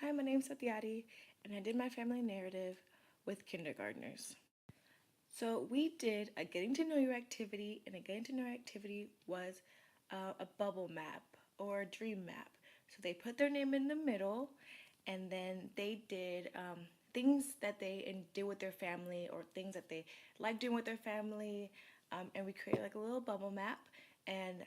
Hi, my name's Satyati, and I did my family narrative with kindergartners. So we did a getting to know you activity, and a getting to know you activity was a bubble map or a dream map. So they put their name in the middle, and then they did things that they did with their family or things that they like doing with their family, and we created like a little bubble map. And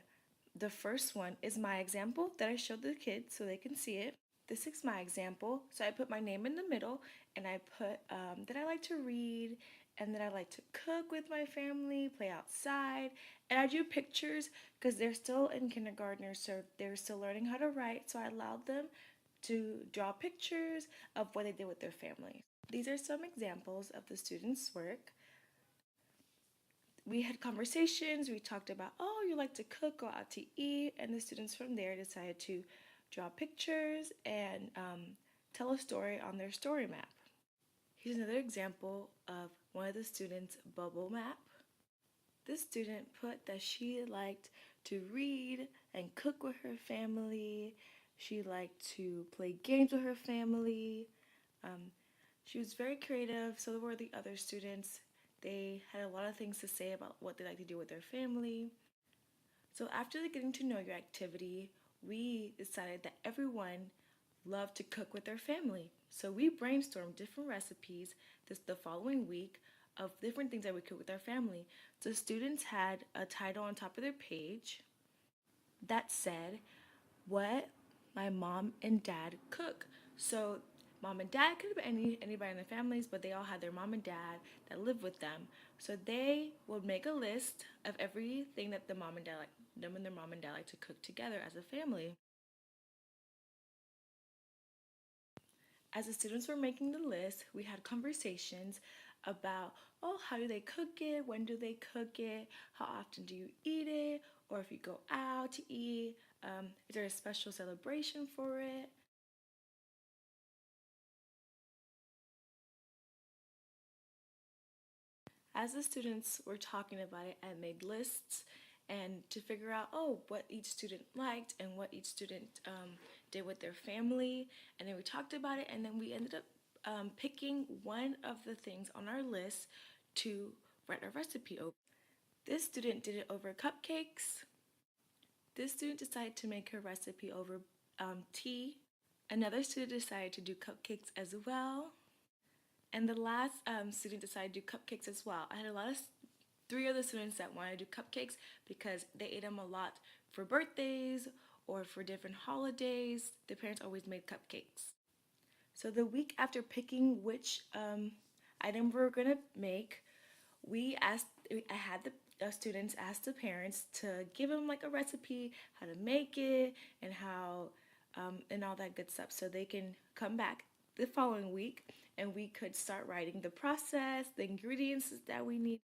the first one is my example that I showed the kids so they can see it. This is my example. So I put my name in the middle and I put that I like to read and that I like to cook with my family, play outside, and I do pictures because they're still in kindergarten, so they're still learning how to write. So I allowed them to draw pictures of what they did with their family. These are some examples of the students' work. We had conversations. We talked about, oh, you like to cook, go out to eat. And the students from there decided to draw pictures and tell a story on their story map. Here's another example of one of the students' bubble map. This student put that she liked to read and cook with her family. She liked to play games with her family. Um, she was very creative, so were the other students. They had a lot of things to say about what they like to do with their family. So after the getting to know you activity, we decided that everyone loved to cook with their family. So we brainstormed different recipes the following week of different things that we cook with our family. So students had a title on top of their page that said what my mom and dad cook. So mom and dad could have been anybody in the families, but they all had their mom and dad that lived with them. So they would make a list of everything that the mom and dad like them and their mom and dad like to cook together as a family. As the students were making the list, we had conversations about, oh, how do they cook it? When do they cook it? How often do you eat it? Or if you go out to eat, is there a special celebration for it? As the students were talking about it, I made lists and to figure out, oh, what each student liked and what each student did with their family. And then we talked about it, and then we ended up picking one of the things on our list to write a recipe over. This student did it over cupcakes. This student decided to make her recipe over tea. Another student decided to do cupcakes as well. And the last student decided to do cupcakes as well. I had a lot of three other students that wanted to do cupcakes because they ate them a lot for birthdays or for different holidays. Their parents always made cupcakes. So the week after picking which item we were gonna make, we asked. I had the students ask the parents to give them like a recipe, how to make it, and how and all that good stuff, so they can come back the following week and we could start writing the process, the ingredients that we need.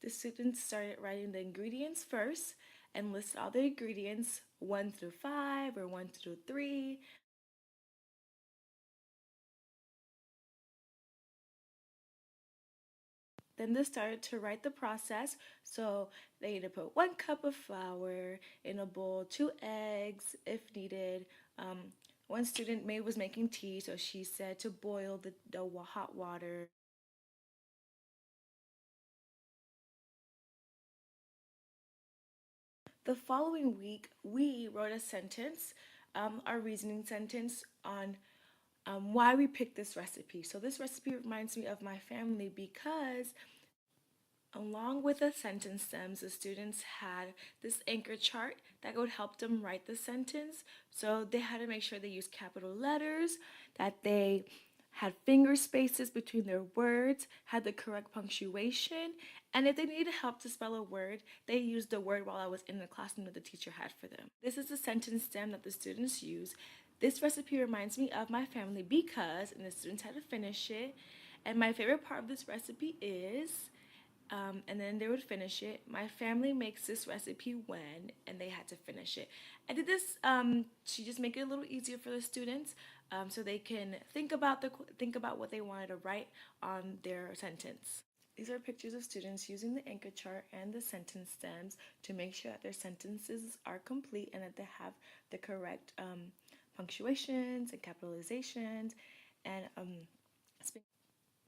The students started writing the ingredients first and listed all the ingredients 1 through 5 or 1 through 3. Then they started to write the process. So they need to put 1 cup of flour in a bowl, 2 eggs if needed. One student May was making tea, so she said to boil the hot water. The following week, we wrote a sentence, our reasoning sentence on why we picked this recipe. So this recipe reminds me of my family because along with the sentence stems, the students had this anchor chart that would help them write the sentence. So they had to make sure they used capital letters, that they had finger spaces between their words, had the correct punctuation, and if they needed help to spell a word, they used the word while I was in the classroom that the teacher had for them. This is the sentence stem that the students use. This recipe reminds me of my family because, and the students had to finish it. And my favorite part of this recipe is and then they would finish it. My family makes this recipe when, and they had to finish it. I did this to just make it a little easier for the students, so they can think about what they wanted to write on their sentence. These are pictures of students using the anchor chart and the sentence stems to make sure that their sentences are complete and that they have the correct punctuations and capitalizations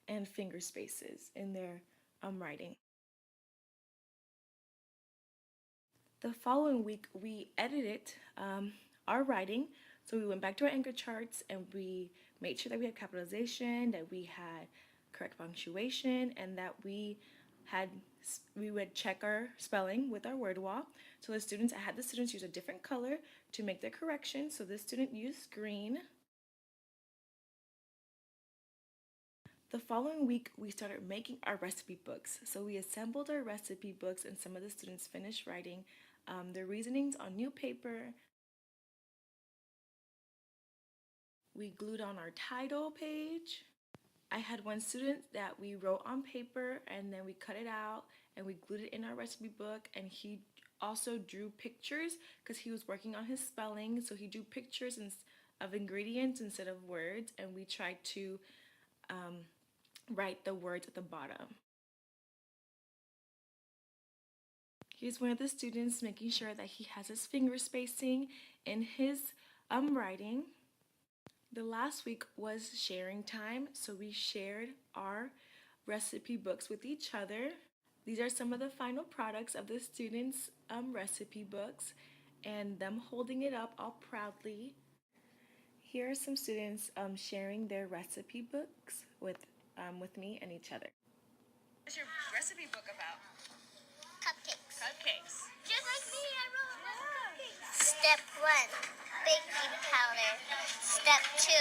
and finger spaces in their writing. The following week, we edited our writing. So we went back to our anchor charts and we made sure that we had capitalization, that we had correct punctuation, and that we would check our spelling with our word wall. So I had the students use a different color to make their correction. So this student used green. The following week, we started making our recipe books. So we assembled our recipe books, and some of the students finished writing their reasonings on new paper. We glued on our title page. I had one student that we wrote on paper and then we cut it out and we glued it in our recipe book, and he also drew pictures because he was working on his spelling. So he drew pictures of ingredients instead of words, and we tried to write the words at the bottom. Here's one of the students making sure that he has his finger spacing in his writing. The last week was sharing time, so we shared our recipe books with each other. These are some of the final products of the students' recipe books and them holding it up all proudly. Here are some students sharing their recipe books with me and each other. What's your recipe book about? Cupcakes. Cupcakes. Just like me, I wrote cupcakes. Step 1, baking powder. Step 2,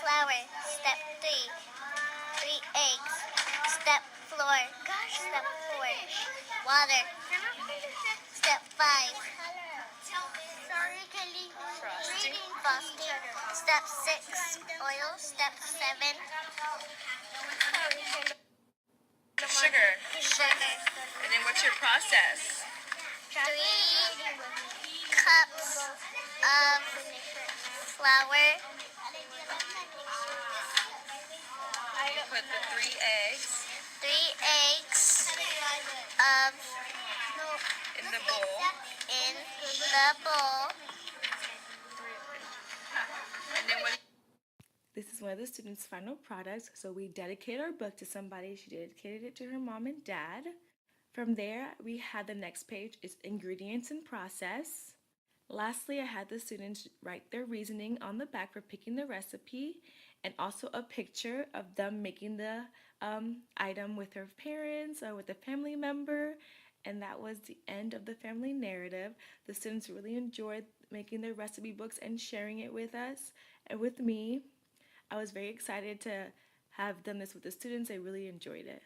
flour. Step 3, 3 eggs. Step 4, Step 4, water. Step 5, Frosting. frosting. Step 6, oil. Step 7, Sugar. sugar. And then what's your process? 3 cups of flour. You put the 3 eggs 3 eggs of in the bowl. in the bowl. And then what? This is one of the students' final products. So we dedicated our book to somebody. She dedicated it to her mom and dad. From there, we had the next page is ingredients and process. Lastly, I had the students write their reasoning on the back for picking the recipe, and also a picture of them making the item with their parents or with a family member. And that was the end of the family narrative. The students really enjoyed making their recipe books and sharing it with us and with me. I was very excited to have done this with the students. I really enjoyed it.